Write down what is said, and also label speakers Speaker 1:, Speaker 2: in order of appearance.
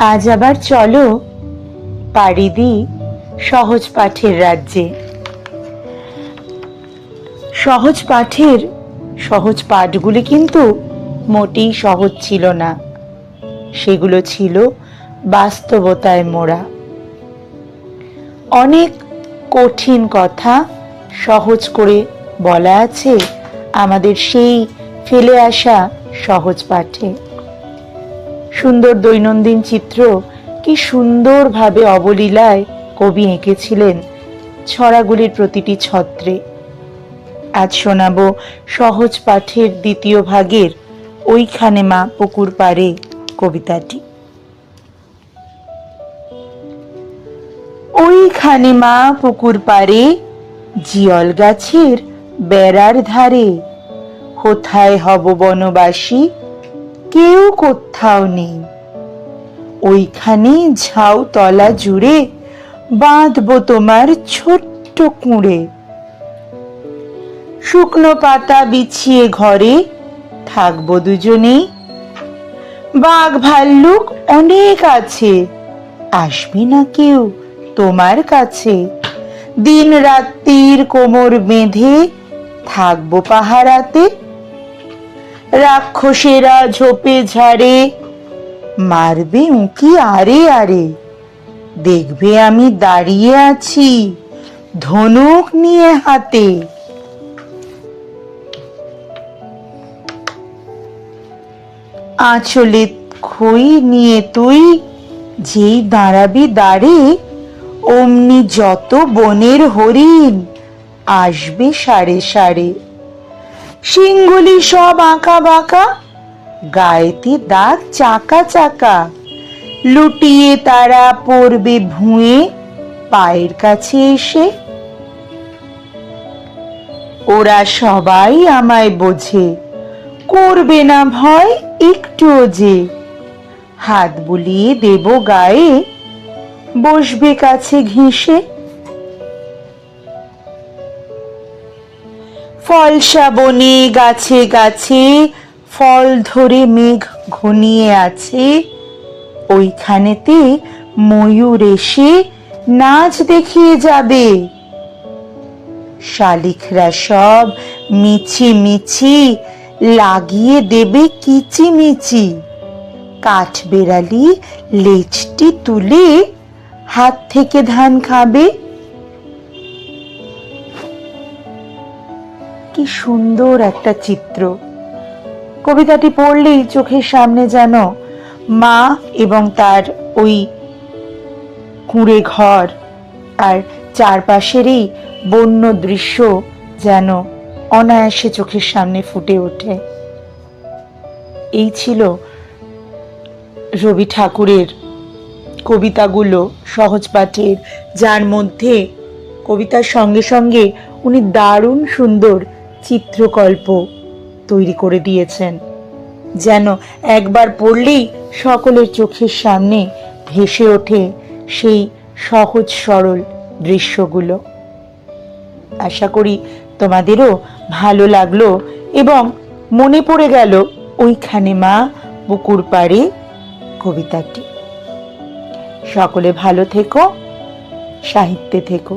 Speaker 1: আজ আবার চলো পাড়ি দিই সহজ পাঠের রাজ্যে। সহজ পাঠের সহজ পাঠগুলি কিন্তু মোটেই সহজ ছিল না, সেগুলো ছিল বাস্তবতায় মোড়া। অনেক কঠিন কথা সহজ করে বলা আছে আমাদের সেই ফেলে আসা সহজ পাঠে। সুন্দর দৈনন্দিন চিত্র কি সুন্দরভাবে অবলীলায় কবি এঁকেছিলেন ছড়াগুলির প্রতিটি ছত্রে। আজ শোনাবো সহজ পাঠের দ্বিতীয় ভাগের ওইখানে মা পুকুর পাড়ে কবিতাটি। ওইখানে মা পুকুর পাড়ে জিয়ল গাছের বেড়ার ধারে, কোথায় হব বনবাসী কেউ কোথাও নেই। ওইখানে ঝাউ তলা জুড়ে বাঁধবো তোমার ছোট্ট কুঁড়ে। শুকনো পাতা বিছিয়ে ঘরে থাকবো দুজনেই। বাঘ ভাল্লুক অনেক আছে, আসবে না কেউ তোমার কাছে। দিন রাত্রির কোমর বেঁধে থাকবো পাহারাতে। রাক্ষসেরা ঝোপে ঝাড়ে মারবে উঁকি আরে আরে। দেখবে আমি দাঁড়িয়ে আছি ধনুক নিয়ে হাতে। আঁচলে খই নিয়ে তুই যেই দাঁড়াবি দাঁড়ে, অমনি যত বনের হরিণ আসবে সারে সারে। শিংগুলি সব আঁকা বাঁকা, গায়েতে দাগ চাকা চাকা। লুটিয়ে তারা পড়বে ভুঁয়ে পায়ের কাছে এসে। ওরা সবাই আমায় বোঝে, করবে না ভয় একটুও যে। হাত বুলিয়ে দেব গায়ে, বসবে কাছে ঘেঁষে। ফলসা বনে গাছে গাছে ফল ধরে মেঘ ঘনিয়ে আছে। ওইখানেতে ময়ূর এসে নাচ দেখিয়ে যাবে। শালিকরা সব মিছি মিছি লাগিয়ে দেবে কিচিমিচি। কাঠবেড়ালি লেজটি তুলে হাত থেকে ধান খাবে। কি সুন্দর একটা চিত্র! কবিতাটি পড়লেই চোখের সামনে যেন মা এবং তার ওই কুঁড়ে ঘর আর চারপাশেরই বন্য দৃশ্য যেন অনায়াসে চোখের সামনে ফুটে ওঠে। এই ছিল রবি ঠাকুরের কবিতাগুলো সহজ পাঠের, যার মধ্যে কবিতার সঙ্গে সঙ্গে উনি দারুণ সুন্দর চিত্রকল্প তৈরি করে দিয়েছেন, যেন একবার পড়লেই সকলের চোখের সামনে ভেসে ওঠে সেই সহজ সরল দৃশ্যগুলো। আশা করি তোমাদেরও ভালো লাগলো এবং মনে পড়ে গেল ওইখানে মা পুকুর পাড়ে কবিতাটি। সকলে ভালো থেকো, সাহিত্যে থেকো।